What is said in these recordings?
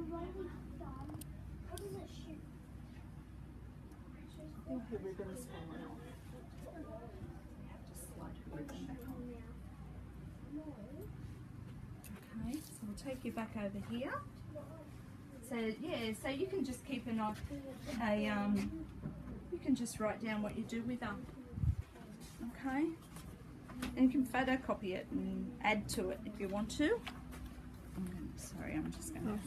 I think her ribbon's fallen off. Just slide her ribbon back on. Okay, so we'll take you back over here. So yeah, so you can just keep you can just write down what you do with them. Okay, and you can photocopy it and add to it if you want to. Sorry, I'm just going to.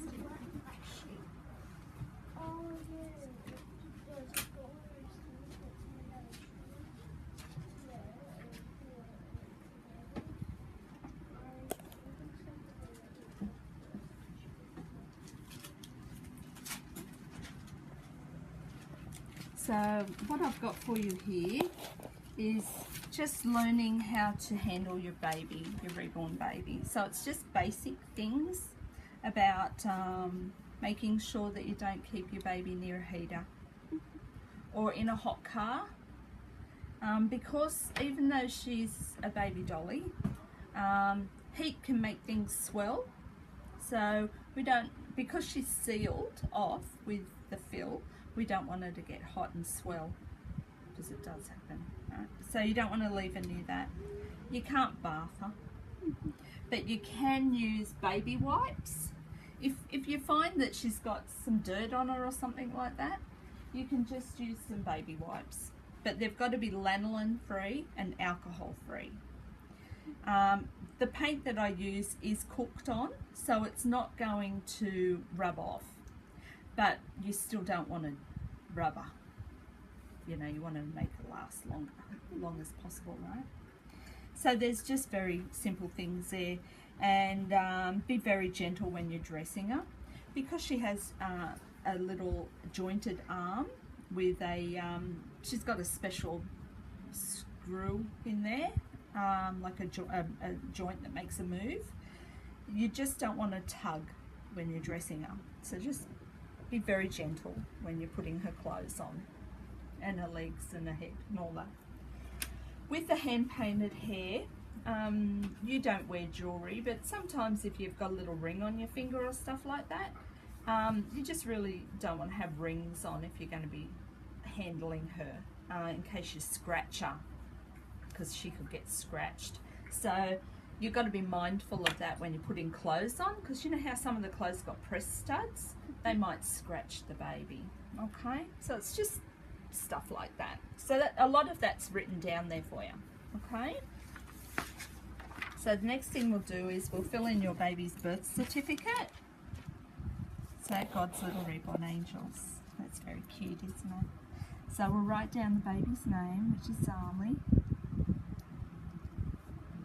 So what I've got for you here is just learning how to handle your baby, your reborn baby. So it's just basic things about making sure that you don't keep your baby near a heater or in a hot car, because even though she's a baby dolly, heat can make things swell. So we don't, because she's sealed off with the fill, we don't want her to get hot and swell, because it does happen, right? So you don't want to leave her near that. You can't bath her, but you can use baby wipes. If you find that she's got some dirt on her or something like that, you can just use some baby wipes, but they've got to be lanolin free and alcohol free. The paint that I use is cooked on, so it's not going to rub off, but you still don't want to rub her. You know, you want to make it last long as possible, right? So there's just very simple things there, and be very gentle when you're dressing her, because she has a little jointed arm with a she's got a special screw in there, like a joint that makes a move. You just don't want to tug when you're dressing her, so just be very gentle when you're putting her clothes on, and her legs and her head and all that. With the hand painted hair, you don't wear jewelry, but sometimes if you've got a little ring on your finger or stuff like that, you just really don't want to have rings on if you're going to be handling her, in case you scratch her, because she could get scratched. So you've got to be mindful of that when you're putting clothes on, because you know how some of the clothes got press studs? They might scratch the baby, okay? So it's just stuff like that. So that a lot of that's written down there for you, okay? So the next thing we'll do is we'll fill in your baby's birth certificate. So God's little reborn angels. That's very cute, isn't it? So we'll write down the baby's name, which is Zhali.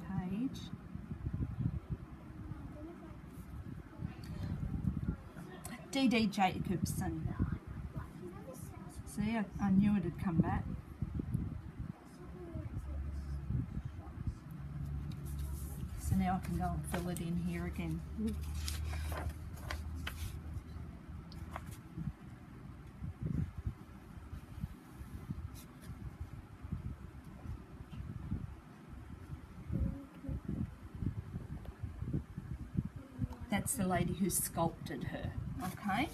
Page. D.D. Jacobson. See, I knew it had come back. So now I can go and fill it in here again. That's the lady who sculpted her, okay?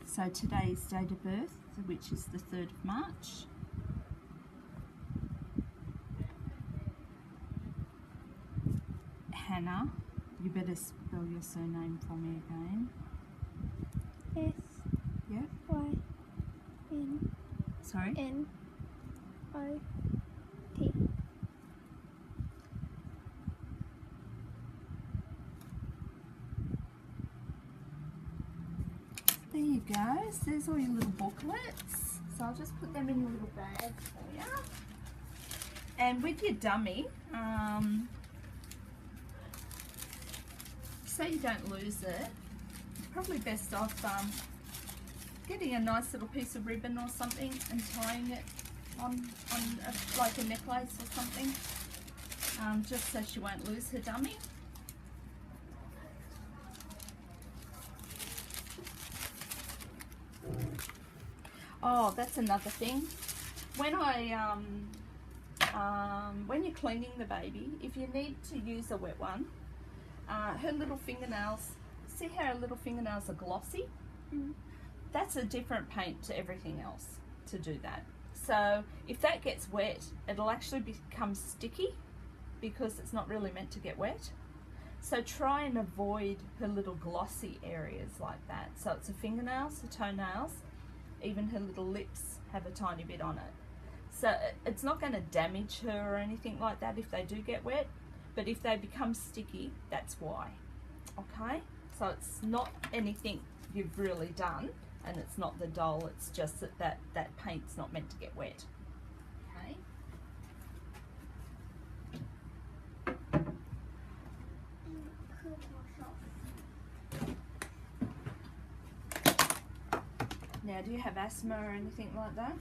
So today's date of birth, which is the 3rd of March. Hannah, you better spell your surname for me again. S. Yeah. Y. N. Sorry. N. O. T. There you go. So there's all your little booklets. So I'll just put them in your little bag for you. And with your dummy, so you don't lose it, probably best off getting a nice little piece of ribbon or something and tying it on like a necklace or something, just so she won't lose her dummy. Oh, that's another thing. When I when you're cleaning the baby, if you need to use a wet one, her little fingernails, see how her little fingernails are glossy? That's a different paint to everything else to do that. So if that gets wet, it'll actually become sticky because it's not really meant to get wet. So try and avoid her little glossy areas like that. So it's her fingernails, her toenails, even her little lips have a tiny bit on it. So it's not going to damage her or anything like that if they do get wet, but if they become sticky, that's why. Okay, so it's not anything you've really done, and it's not the doll, it's just that paint's not meant to get wet. Okay. Now, do you have asthma or anything like that?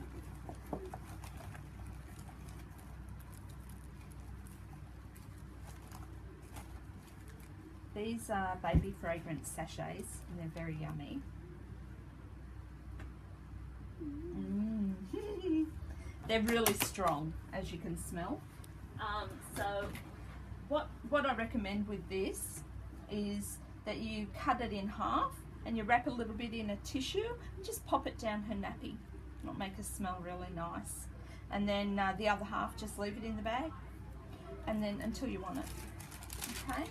These are baby fragrance sachets, and they're very yummy. They're really strong, as you can smell. So what I recommend with this is that you cut it in half and you wrap a little bit in a tissue and just pop it down her nappy. It'll make her smell really nice. And then the other half, just leave it in the bag, and then until you want it. Okay.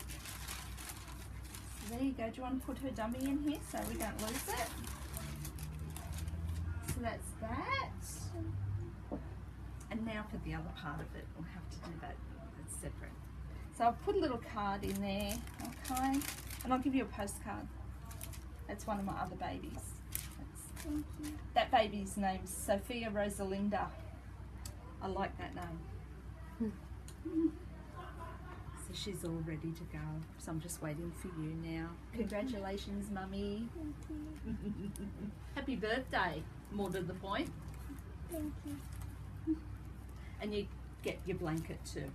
So there you go. Do you want to put her dummy in here so we don't lose it? So that's that. And now for the other part of it, we'll have to do that. It's separate. So I'll put a little card in there, okay? And I'll give you a postcard. That's one of my other babies. Thank you. That baby's name's Sophia Rosalinda. I like that name. So she's all ready to go. So I'm just waiting for you now. Congratulations, Mummy. Thank you. Happy birthday, more to the point. Thank you. And you get your blanket too.